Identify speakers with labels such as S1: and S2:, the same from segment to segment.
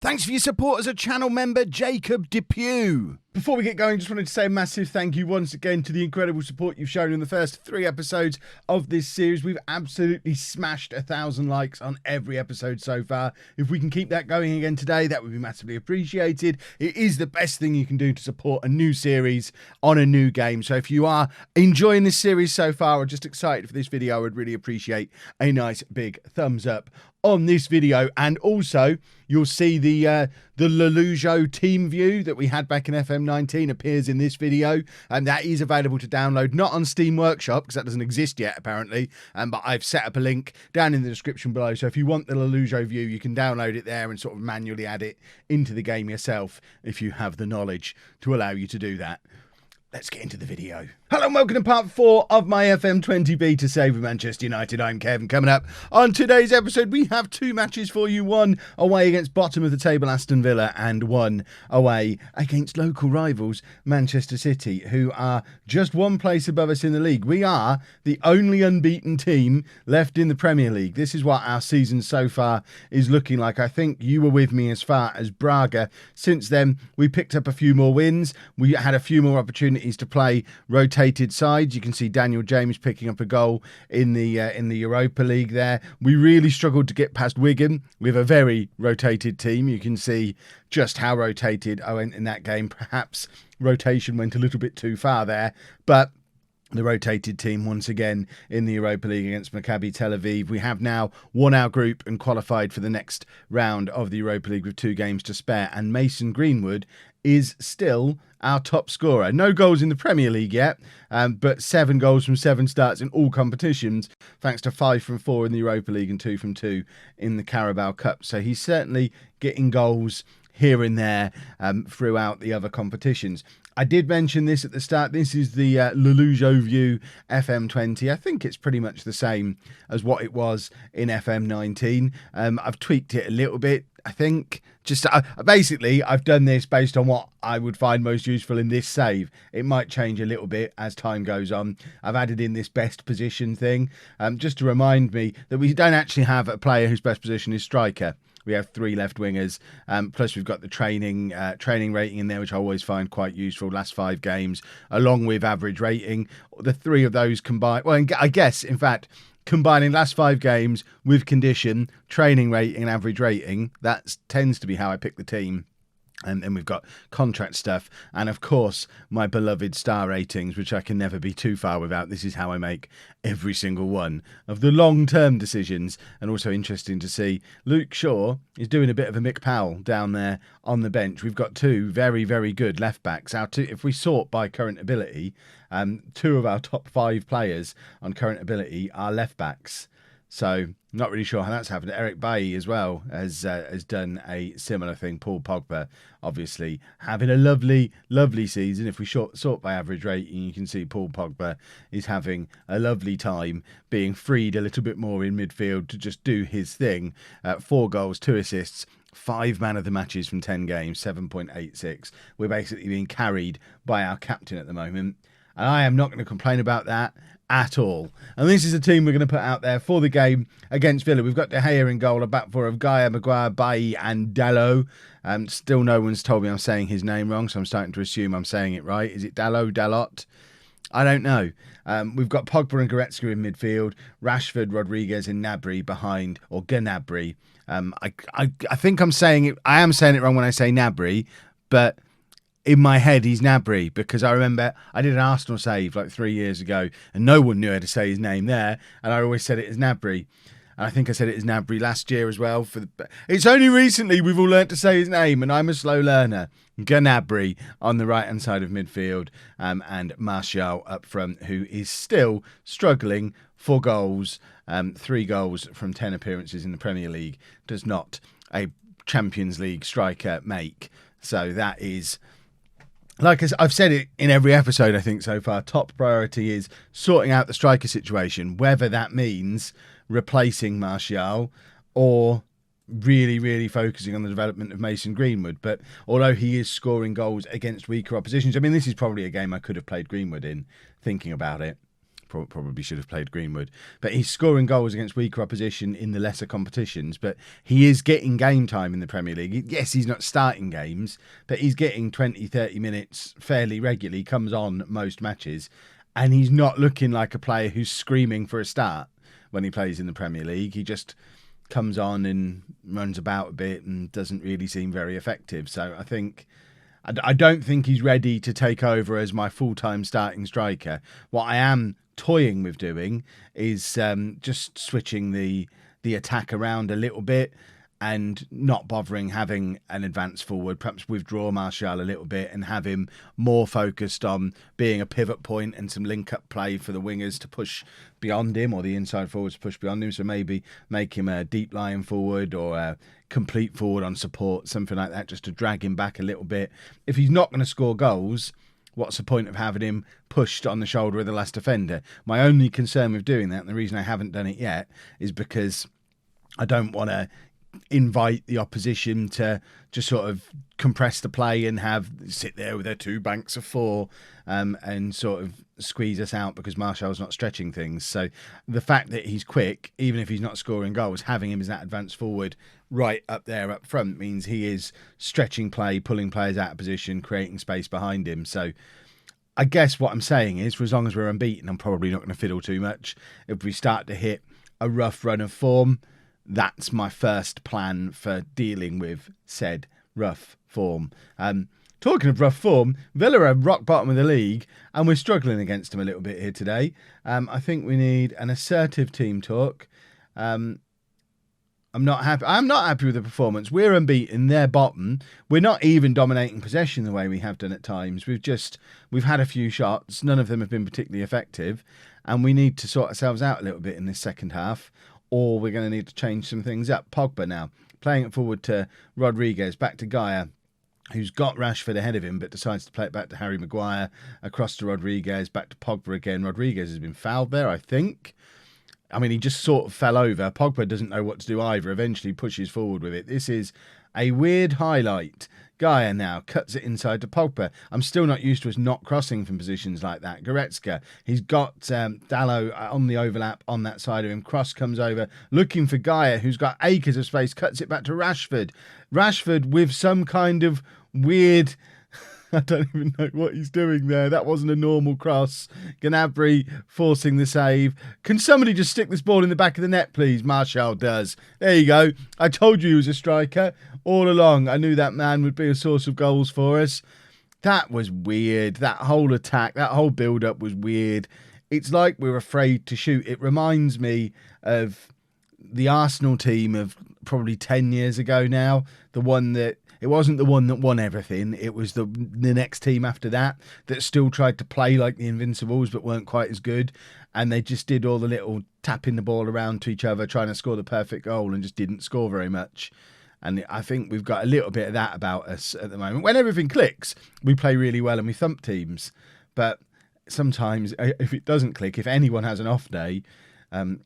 S1: Thanks for your support as a channel member, Jacob Depew. Before we get going, just wanted to say a massive thank you once again to the incredible support you've shown in the first 3 episodes of this series. We've absolutely smashed 1,000 likes on every episode so far. If we can keep that going again today, that would be massively appreciated. It is the best thing you can do to support a new series on a new game. So if you are enjoying this series so far or just excited for this video, I would really appreciate a nice big thumbs up on this video. And also you'll see the LOLLUJO team view that we had back in FM19 appears in this video, and that is available to download, not on Steam Workshop because that doesn't exist yet apparently, but I've set up a link down in the description below, so if you want the LOLLUJO view you can download it there and sort of manually add it into the game yourself if you have the knowledge to allow you to do that. Let's get into the video. Hello and welcome to part 4 of my FM20 beta save with Manchester United. I'm Kevin. Coming up on today's episode, we have 2 matches for you. One away against bottom of the table Aston Villa, and one away against local rivals Manchester City, who are just 1 place above us in the league. We are the only unbeaten team left in the Premier League. This is what our season so far is looking like. I think you were with me as far as Braga. Since then, we picked up a few more wins. We had a few more opportunities to play rotated sides. You can see Daniel James picking up a goal in the Europa League there. We really struggled to get past Wigan with a very rotated team. You can see just how rotated I went in that game. Perhaps rotation went a little bit too far there, but the rotated team once again in the Europa League against Maccabi Tel Aviv. We have now won our group and qualified for the next round of the Europa League with 2 games to spare, and Mason Greenwood is still our top scorer. No goals in the Premier League yet, but 7 goals from 7 starts in all competitions, thanks to 5 from 4 in the Europa League and 2 from 2 in the Carabao Cup. So he's certainly getting goals here and there throughout the other competitions. I did mention this at the start. This is the LOLLUJO view FM20. I think it's pretty much the same as what it was in FM19. I've tweaked it a little bit, I think. Just basically, I've done this based on what I would find most useful in this save. It might change a little bit as time goes on. I've added in this best position thing, just to remind me that we don't actually have a player whose best position is striker. We have 3 left wingers, plus we've got the training rating in there, which I always find quite useful. Last 5 games, along with average rating. The 3 of those combined, well, I guess, in fact, combining last 5 games with condition, training rating and average rating, that tends to be how I pick the team. And then we've got contract stuff, and of course my beloved star ratings, which I can never be too far without. This is how I make every single one of the long-term decisions. And also interesting to see Luke Shaw is doing a bit of a Mick Powell down there on the bench. We've got 2 very, very good left backs. If we sort by current ability, 2 of our top 5 players on current ability are left backs. So not really sure how that's happened. Eric Bailly as well has done a similar thing. Paul Pogba obviously having a lovely, lovely season. If we sort by average rating, you can see Paul Pogba is having a lovely time being freed a little bit more in midfield to just do his thing. 4 goals, 2 assists, 5 man of the matches from 10 games, 7.86. We're basically being carried by our captain at the moment, and I am not going to complain about that at all. And this is a team we're going to put out there for the game against Villa. We've got De Gea in goal, a back four of Gaia, Maguire, Bailly and Dalot. Still no one's told me I'm saying his name wrong, so I'm starting to assume I'm saying it right. Is it Dalot, Dalot? I don't know. We've got Pogba and Goretzka in midfield, Rashford, Rodriguez and Gnabry behind, or Gnabry. I think I'm saying it. I am saying it wrong when I say Gnabry, but in my head he's Gnabry, because I remember I did an Arsenal save like 3 years ago and no one knew how to say his name there, and I always said it as Gnabry. And I think I said it as Gnabry last year as well. It's only recently we've all learnt to say his name, and I'm a slow learner. Gnabry on the right hand side of midfield, and Martial up front, who is still struggling for goals. 3 goals from 10 appearances in the Premier League does not a Champions League striker make. So that is, like I've said it in every episode, I think, so far, top priority is sorting out the striker situation, whether that means replacing Martial or really, really focusing on the development of Mason Greenwood. But although he is scoring goals against weaker oppositions, I mean, this is probably a game I could have played Greenwood in, thinking about it. probably should have played Greenwood. But he's scoring goals against weaker opposition in the lesser competitions. But he is getting game time in the Premier League. Yes, he's not starting games, but he's getting 20, 30 minutes fairly regularly, comes on most matches. And he's not looking like a player who's screaming for a start when he plays in the Premier League. He just comes on and runs about a bit and doesn't really seem very effective. So I don't think he's ready to take over as my full-time starting striker. What I am toying with doing is just switching the attack around a little bit and not bothering having an advanced forward, perhaps withdraw Martial a little bit and have him more focused on being a pivot point and some link-up play for the wingers to push beyond him, or the inside forwards to push beyond him. So maybe make him a deep lying forward or a complete forward on support, something like that, just to drag him back a little bit. If he's not going to score goals, what's the point of having him pushed on the shoulder of the last defender? My only concern with doing that, and the reason I haven't done it yet, is because I don't want to invite the opposition to just sort of compress the play and sit there with their two banks of four and sort of squeeze us out because Martial's not stretching things. So the fact that he's quick, even if he's not scoring goals, having him as that advanced forward right up there up front means he is stretching play, pulling players out of position, creating space behind him. So I guess what I'm saying is, for as long as we're unbeaten, I'm probably not going to fiddle too much. If we start to hit a rough run of form, that's my first plan for dealing with said rough form. Talking of rough form, Villa are rock bottom of the league, and we're struggling against them a little bit here today. I think we need an assertive team talk. I'm not happy with the performance. We're unbeaten. They're bottom. We're not even dominating possession the way we have done at times. We've had a few shots. None of them have been particularly effective, and we need to sort ourselves out a little bit in this second half, or we're going to need to change some things up. Pogba now, playing it forward to Rodriguez, back to Gaia, who's got Rashford ahead of him, but decides to play it back to Harry Maguire, across to Rodriguez, back to Pogba again. Rodriguez has been fouled there, I think. I mean, he just sort of fell over. Pogba doesn't know what to do either, eventually pushes forward with it. This is a weird highlight. Gaia now cuts it inside to Pogba. I'm still not used to us not crossing from positions like that. Goretzka, he's got Dalot on the overlap on that side of him. Cross comes over, looking for Gaia, who's got acres of space, cuts it back to Rashford. Rashford with some kind of weird... I don't even know what he's doing there. That wasn't a normal cross. Gnabry forcing the save. Can somebody just stick this ball in the back of the net, please? Martial does. There you go. I told you he was a striker all along. I knew that man would be a source of goals for us. That was weird. That whole attack, that whole build-up was weird. It's like we're afraid to shoot. It reminds me of the Arsenal team of probably 10 years ago now. The one that... It wasn't the one that won everything. It was the next team after that still tried to play like the Invincibles but weren't quite as good. And they just did all the little tapping the ball around to each other, trying to score the perfect goal, and just didn't score very much. And I think we've got a little bit of that about us at the moment. When everything clicks, we play really well and we thump teams. But sometimes if it doesn't click, if anyone has an off day,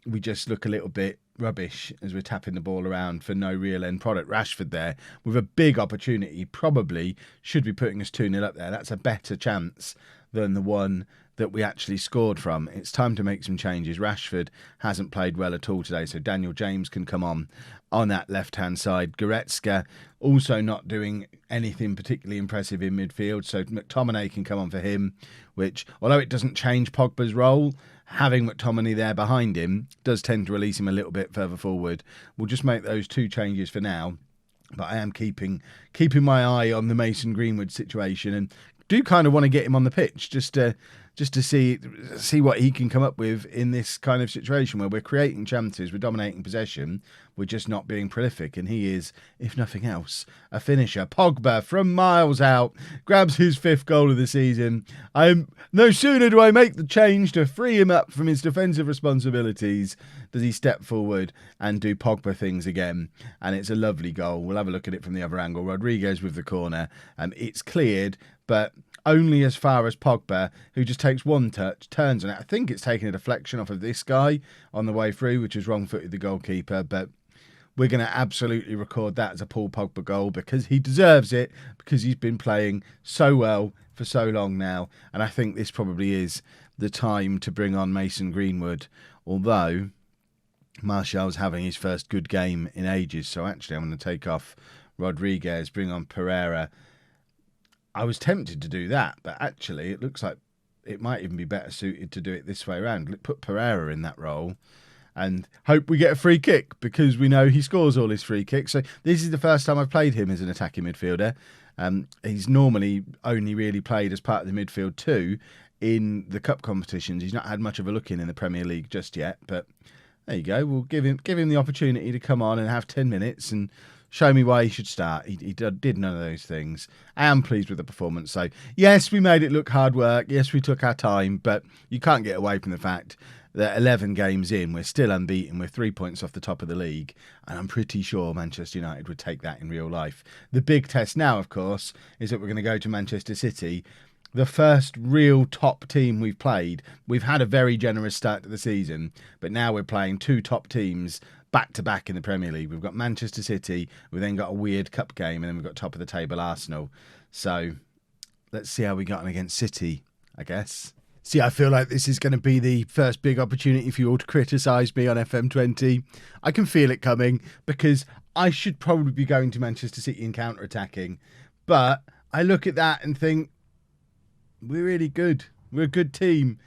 S1: we just look a little bit rubbish as we're tapping the ball around for no real end product. Rashford there with a big opportunity, probably should be putting us 2-0 up there. That's a better chance than the one that we actually scored from. It's time to make some changes. Rashford hasn't played well at all today, so Daniel James can come on that left-hand side. Goretzka also not doing anything particularly impressive in midfield, so McTominay can come on for him, which, although it doesn't change Pogba's role, having McTominay there behind him does tend to release him a little bit further forward. We'll just make those two changes for now, but I am keeping my eye on the Mason Greenwood situation, and do kind of want to get him on the pitch just to see what he can come up with in this kind of situation where we're creating chances, we're dominating possession, we're just not being prolific, and he is, if nothing else, a finisher. Pogba from miles out grabs his 5th goal of the season. No sooner do I make the change to free him up from his defensive responsibilities does he step forward and do Pogba things again, and it's a lovely goal. We'll have a look at it from the other angle. Rodriguez with the corner, it's cleared, but only as far as Pogba, who just takes one touch, turns on it. I think it's taking a deflection off of this guy on the way through, which is wrong-footed the goalkeeper, but we're going to absolutely record that as a Paul Pogba goal because he deserves it, because he's been playing so well for so long now, and I think this probably is the time to bring on Mason Greenwood, although Martial's having his first good game in ages. So actually I'm going to take off Rodriguez, bring on Pereira. I was tempted to do that, but actually it looks like it might even be better suited to do it this way around. Put Pereira in that role and hope we get a free kick, because we know he scores all his free kicks. So this is the first time I've played him as an attacking midfielder. He's normally only really played as part of the midfield too in the cup competitions. He's not had much of a look in the Premier League just yet, but there you go. We'll give him the opportunity to come on and have 10 minutes and show me why he should start. He did none of those things. I am pleased with the performance. So, yes, we made it look hard work. Yes, we took our time, but you can't get away from the fact that 11 games in, we're still unbeaten. We're 3 points off the top of the league, and I'm pretty sure Manchester United would take that in real life. The big test now, of course, is that we're going to go to Manchester City, the first real top team we've played. We've had a very generous start to the season, but now we're playing two top teams back-to-back in the Premier League. We've got Manchester City, we've then got a weird cup game, and then we've got top of the table Arsenal. So let's see how we got on against City, I guess. See, I feel like this is going to be the first big opportunity for you all to criticise me on FM20. I can feel it coming, because I should probably be going to Manchester City and counter-attacking. But I look at that and think, we're really good. We're a good team.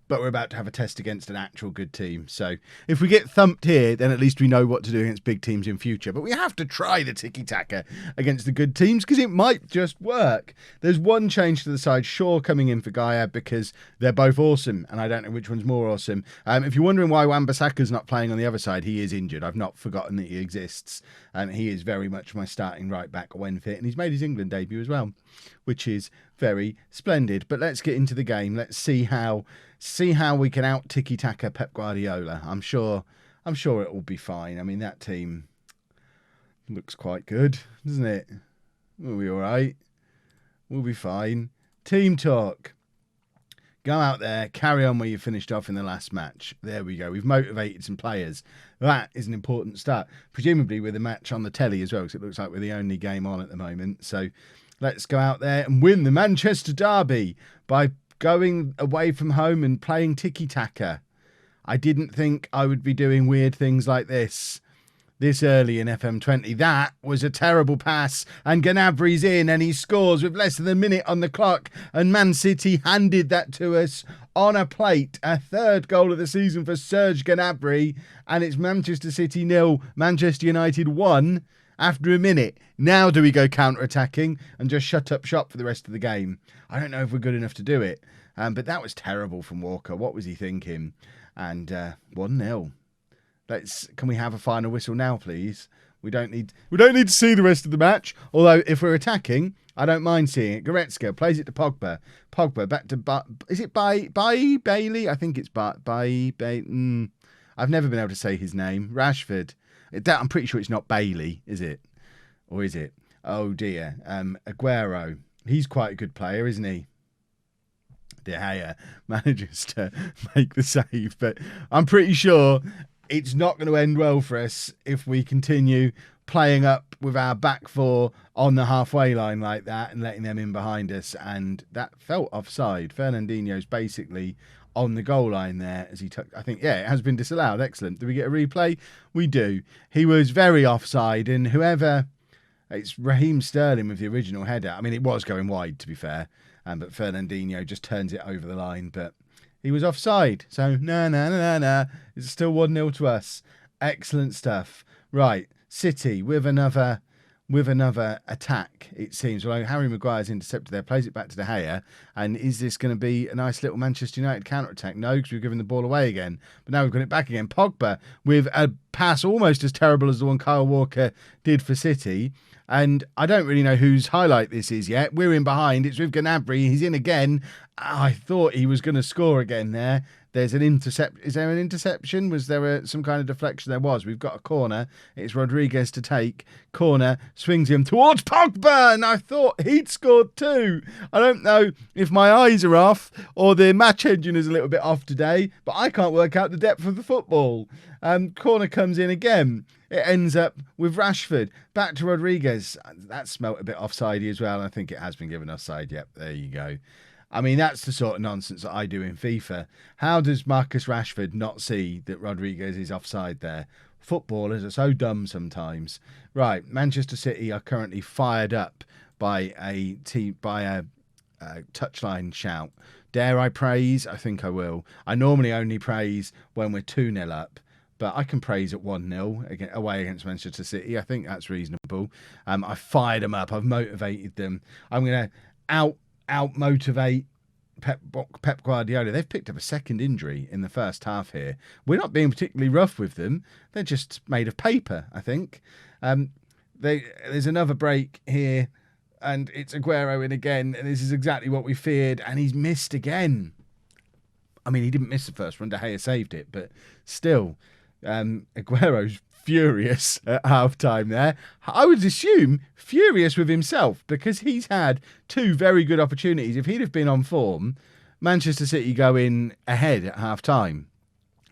S1: But we're about to have a test against an actual good team. So if we get thumped here, then at least we know what to do against big teams in future. But we have to try the tiki-taka against the good teams, because it might just work. There's one change to the side. Shaw coming in for Gaia, because they're both awesome, and I don't know which one's more awesome. If you're wondering why Wan-Bissaka's not playing on the other side, he is injured. I've not forgotten that he exists. He is very much my starting right back when fit, and he's made his England debut as well, which is very splendid. But let's get into the game. Let's see how we can out tiki-taka Pep Guardiola. I'm sure it will be fine. I mean, that team looks quite good, doesn't it? We'll be all right. We'll be fine. Team talk. Go out there, carry on where you finished off in the last match. There we go. We've motivated some players. That is an important start. Presumably with the match on the telly as well, because it looks like we're the only game on at the moment. So let's go out there and win the Manchester Derby by going away from home and playing tiki-taka. I didn't think I would be doing weird things like this early in FM20. That was a terrible pass, and Gnabry's in, and he scores with less than a minute on the clock, and Man City handed that to us on a plate. A third goal of the season for Serge Gnabry, and it's Manchester City 0, Manchester United 1 after a minute. Now do we go counter-attacking and just shut up shop for the rest of the game? I don't know if we're good enough to do it, but that was terrible from Walker. What was he thinking? And 1-0. Can we have a final whistle now, please? We don't need to see the rest of the match. Although if we're attacking, I don't mind seeing it. Goretzka plays it to Pogba. Pogba back to is it Bailey? I think it's I've never been able to say his name. Rashford. I'm pretty sure it's not Bailey, is it? Or is it? Oh dear. Aguero. He's quite a good player, isn't he? De Gea manages to make the save, but I'm pretty sure it's not going to end well for us if we continue playing up with our back four on the halfway line like that and letting them in behind us. And that felt offside. Fernandinho's basically on the goal line there as he took. I think, yeah, it has been disallowed. Excellent. Do we get a replay? We do. He was very offside, and it's Raheem Sterling with the original header. I mean, it was going wide, to be fair, but Fernandinho just turns it over the line, but he was offside. So, no. It's still 1-0 to us. Excellent stuff. Right, City with another attack, it seems. Well, Harry Maguire's intercepted there, plays it back to De Gea. And is this going to be a nice little Manchester United counter-attack? No, because we've given the ball away again. But now we've got it back again. Pogba with a pass almost as terrible as the one Kyle Walker did for City. And I don't really know whose highlight this is yet. We're in behind. It's with Gnabry. He's in again. I thought he was going to score again there. There's an intercept. Is there an interception? Was there some kind of deflection? There was. We've got a corner. It's Rodriguez to take. Corner. Swings him towards Pogba. And I thought he'd scored too. I don't know if my eyes are off or the match engine is a little bit off today, but I can't work out the depth of the football. Corner comes in again. It ends up with Rashford. Back to Rodriguez. That smelt a bit offsidey as well. I think it has been given offside. Yep, there you go. I mean, that's the sort of nonsense that I do in FIFA. How does Marcus Rashford not see that Rodriguez is offside there? Footballers are so dumb sometimes. Right, Manchester City are currently fired up by a touchline shout. Dare I praise? I think I will. I normally only praise when we're 2-0 up, but I can praise at 1-0 away against Manchester City. I think that's reasonable. I fired them up. I've motivated them. I'm going to out motivate Pep Guardiola. They've picked up a second injury in the first half here. We're not being particularly rough with them. They're just made of paper, I think. There's another break here, and it's Aguero in again, and this is exactly what we feared, and he's missed again. I mean, he didn't miss the first one. De Gea saved it, but still, Aguero's furious at half-time there. I would assume furious with himself because he's had two very good opportunities. If he'd have been on form, Manchester City go in ahead at half-time.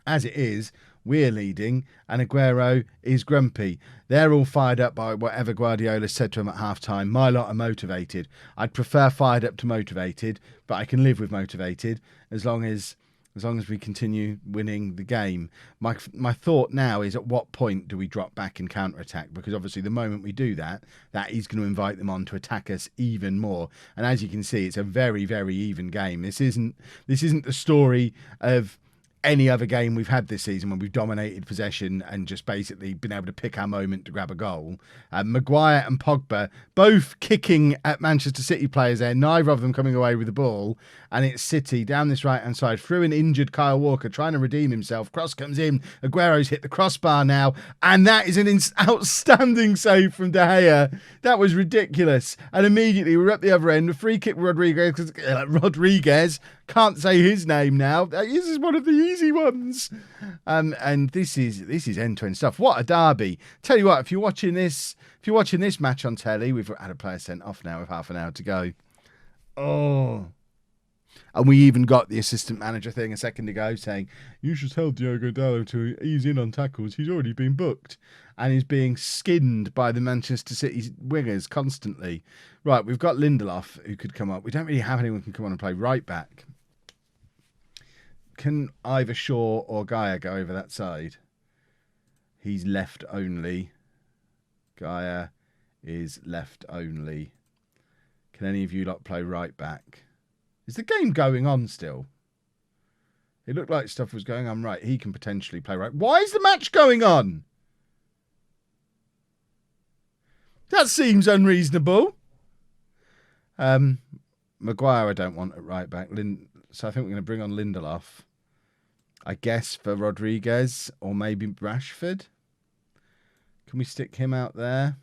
S1: As it is, we're leading and Aguero is grumpy. They're all fired up by whatever Guardiola said to him at half-time. My lot are motivated. I'd prefer fired up to motivated, but I can live with motivated as long as we continue winning the game. My thought now is, at what point do we drop back and counter-attack? Because obviously the moment we do that, that is going to invite them on to attack us even more. And as you can see, it's a very, very even game. This isn't the story of any other game we've had this season when we've dominated possession and just basically been able to pick our moment to grab a goal. Maguire and Pogba both kicking at Manchester City players there, neither of them coming away with the ball, and it's City down this right-hand side through an injured Kyle Walker trying to redeem himself. Cross comes in, Aguero's hit the crossbar now, and that is an outstanding save from De Gea. That was ridiculous, and immediately we're at the other end, a free kick Rodriguez, can't say his name now. This is one of the easy ones. And this is end-to-end stuff. What a derby. Tell you what, if you're watching this match on telly, we've had a player sent off now with half an hour to go. Oh. And we even got the assistant manager thing a second ago saying, you should tell Diogo Dalot to ease in on tackles. He's already been booked. And he's being skinned by the Manchester City wingers constantly. Right, we've got Lindelof who could come up. We don't really have anyone who can come on and play right back. Can either Shaw or Gaia go over that side? He's left only. Gaia is left only. Can any of you lot play right back? Is the game going on still? It looked like stuff was going on right. He can potentially play right. Why is the match going on? That seems unreasonable. Maguire I don't want at right back. So I think we're going to bring on Lindelof. I guess for Rodriguez or maybe Rashford. Can we stick him out there?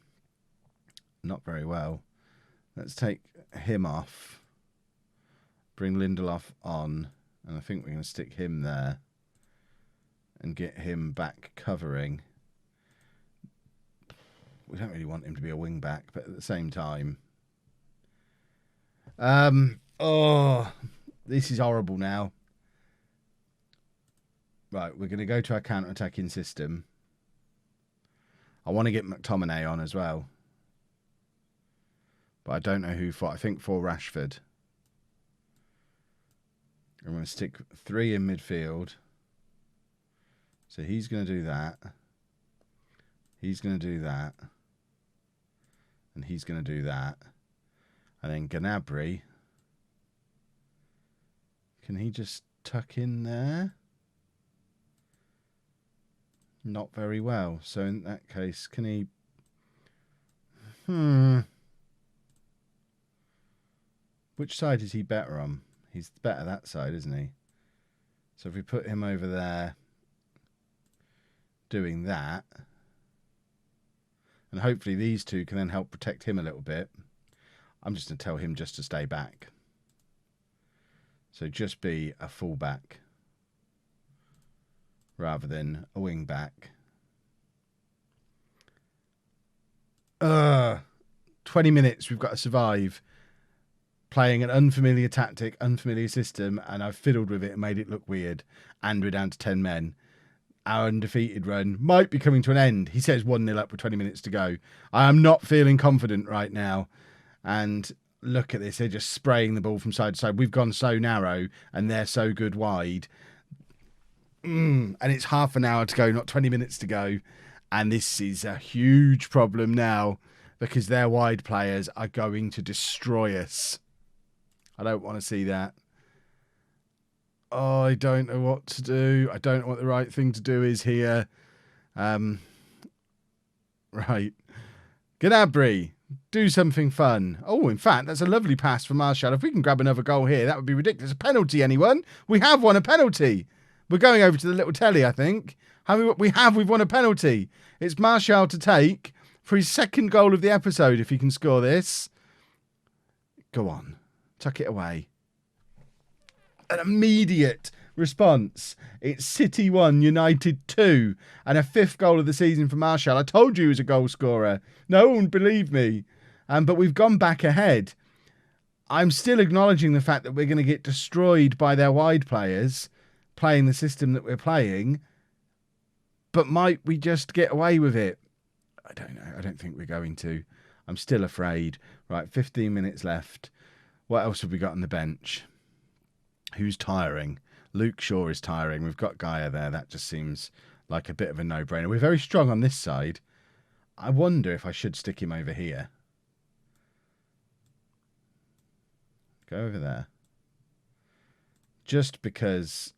S1: Not very well. Let's take him off. Bring Lindelof on. And I think we're going to stick him there. And get him back covering. We don't really want him to be a wing back, but at the same time. Oh, this is horrible now. Right, we're going to go to our counter-attacking system. I want to get McTominay on as well. But I don't know who for. I think for Rashford. I'm going to stick 3 in midfield. So he's going to do that. He's going to do that. And he's going to do that. And then Gnabry. Can he just tuck in there? Not very well. So in that case, can he... Which side is he better on? He's better that side, isn't he? So if we put him over there doing that, and hopefully these two can then help protect him a little bit. I'm just going to tell him just to stay back. So just be a full-back rather than a wing-back. 20 minutes we've got to survive playing an unfamiliar tactic, unfamiliar system, and I've fiddled with it and made it look weird, and we're down to 10 men. Our undefeated run might be coming to an end. He says 1-0 up with 20 minutes to go. I am not feeling confident right now, and Look at this. They're just spraying the ball from side to side. We've gone so narrow and they're so good wide. And it's half an hour to go, not 20 minutes to go. And this is a huge problem now because their wide players are going to destroy us. I don't want to see that. Oh, I don't know what to do. I don't know what the right thing to do is here. Right. Gnabry, do something fun. Oh, in fact, that's a lovely pass for Martial. If we can grab another goal here, that would be ridiculous. A penalty, anyone? We have won a penalty. We're going over to the little telly, I think. We've won a penalty. It's Martial to take for his second goal of the episode, if he can score this. Go on. Tuck it away. An immediate response. It's City 1, United 2, and a 5th goal of the season for Martial. I told you he was a goal scorer. No one believed me. But we've gone back ahead. I'm still acknowledging the fact that we're going to get destroyed by their wide players playing the system that we're playing. But might we just get away with it? I don't know. I don't think we're going to. I'm still afraid. Right, 15 minutes left. What else have we got on the bench? Who's tiring? Luke Shaw is tiring. We've got Gaia there. That just seems like a bit of a no-brainer. We're very strong on this side. I wonder if I should stick him over here. Go over there. Just because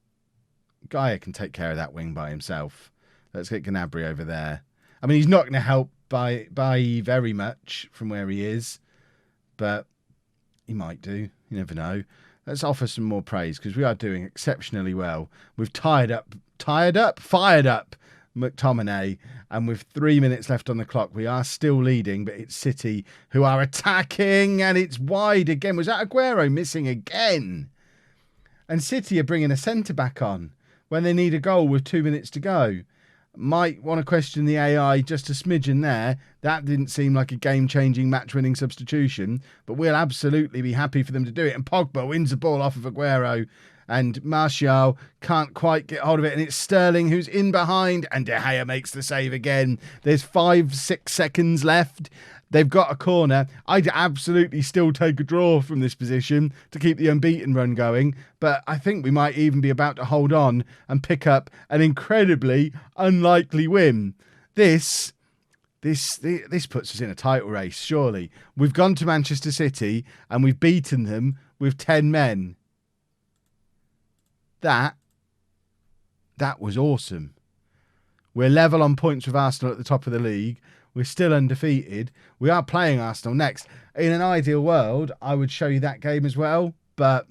S1: Gaia can take care of that wing by himself. Let's get Gnabry over there. I mean, he's not going to help by very much from where he is, but he might do. You never know. Let's offer some more praise because we are doing exceptionally well. We've fired up McTominay, and with 3 minutes left on the clock, we are still leading, but it's City who are attacking, and it's wide again. Was that Aguero missing again? And City are bringing a centre-back on when they need a goal with 2 minutes to go. Might want to question the AI just a smidgen there. That didn't seem like a game-changing, match-winning substitution, but we'll absolutely be happy for them to do it. And Pogba wins the ball off of Aguero, and Martial can't quite get hold of it, and it's Sterling who's in behind, and De Gea makes the save again. There's 5-6 seconds left. They've got a corner. I'd absolutely still take a draw from this position to keep the unbeaten run going, but I think we might even be about to hold on and pick up an incredibly unlikely win. This puts us in a title race, surely. We've gone to Manchester City and we've beaten them with 10 men. That was awesome. We're level on points with Arsenal at the top of the league. We're still undefeated. We are playing Arsenal next. In an ideal world, I would show you that game as well, but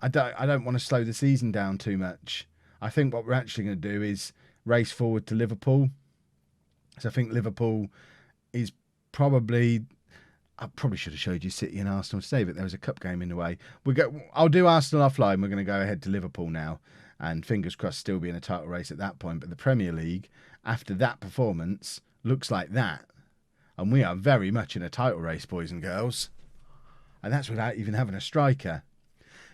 S1: I don't want to slow the season down too much. I think what we're actually going to do is race forward to Liverpool. So I think Liverpool is probably... I probably should have showed you City and Arsenal today, but there was a cup game in the way. I'll do Arsenal offline. We're going to go ahead to Liverpool now, and fingers crossed still be in a title race at that point. But the Premier League, after that performance, looks like that. And we are very much in a title race, boys and girls. And that's without even having a striker.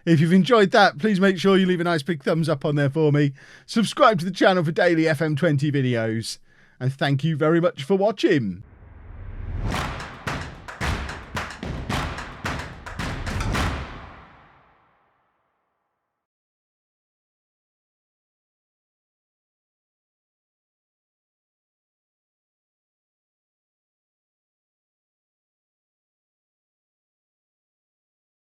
S1: If you've enjoyed that, please make sure you leave a nice big thumbs up on there for me. Subscribe to the channel for daily FM20 videos. And thank you very much for watching.